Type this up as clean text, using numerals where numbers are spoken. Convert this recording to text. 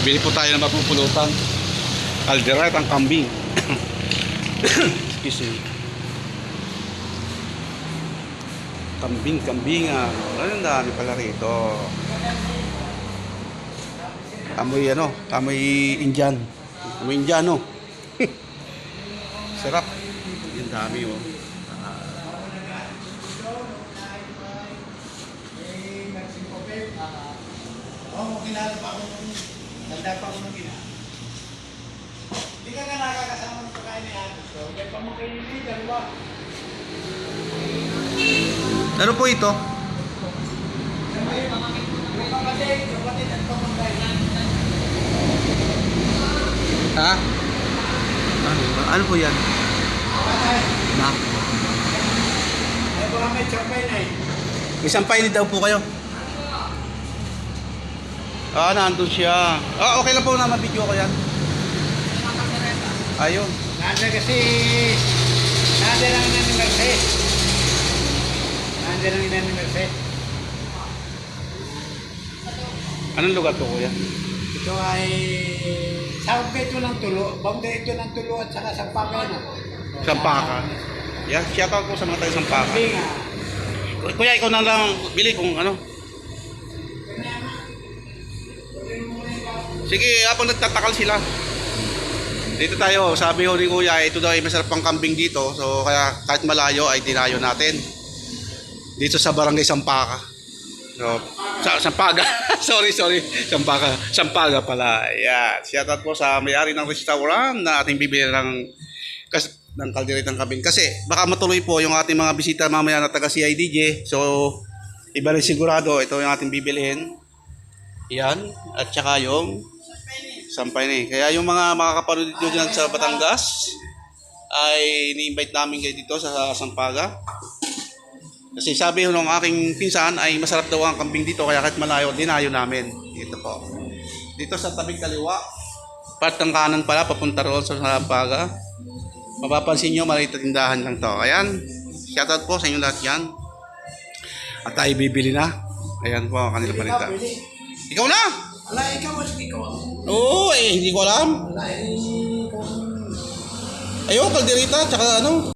Bili po tayo ng mapupulutan. Caldereta ang kambing. Excuse me. Kambing-kambingan. Ang dami pala rito. Amoy ano? Amoy Indian. Amoy Indiano. Sarap. Yung dami oh. Oo, kilala pa ako. Tanda pa ako ng gina. Hindi ka na nakakasama ng pagkain ni Atos. So, kaya pa mo kayo ni dalawa. Ano po ito? Yung kapatid at pamangkay. Ha? Ano po yan? Patay. Ma? Ay, baka may champay na eh. May sampayin daw po kayo. Ah, nandun siya. Ah, okay lang po na ma-video ko yan. Ayun. Nanda kasi, nanda lang ina ni Merced. Nanda lang ina ni Merced. Anong lugar to kuya? Ito ay, sawag ka ito ng tulo. Bangga ito ng tulo at saka sampakan. Sampaka. Yeah, shout out po sa mga taga Sampaka. Binga. Kuya, ikaw na lang bili kung ano. Sige, habang nagtatakal sila. Dito tayo, sabi ho ni Kuya, ito daw ay masarap pang kambing dito. So, kaya kahit malayo ay dinayo natin. Dito sa Barangay Sampaka. So, Sampaga. sorry. Sampaga pala. Yeah. Shout out po sa may-ari ng restaurant na ating bibili ng kalderetang kambing. Kasi baka matuloy po yung ating mga bisita mamaya na taga CIDJ. So, iba rin sigurado, ito yung ating bibilihin. Yan. At saka yung sampay na eh. Kaya yung mga makakapanood dito dyan sa Batangas ay ni-invite namin kayo dito sa Sampaga. Kasi sabi ho ng aking pinsan ay masarap daw ang kambing dito kaya kahit malayo, dinayo namin. Ito po. Dito sa tabing kaliwa, part ng kanan pala, papunta roon sa Sampaga. Mapapansin nyo, maliit na tindahan lang to. Ayan, shoutout po sa inyo lahat yan. At tayo bibili na. Ayan po, kanila panita. Ikaw na! Ala, ikaw. Oo, hindi ko alam. Ala, ikaw. Ayun, kalderita, tsaka ano.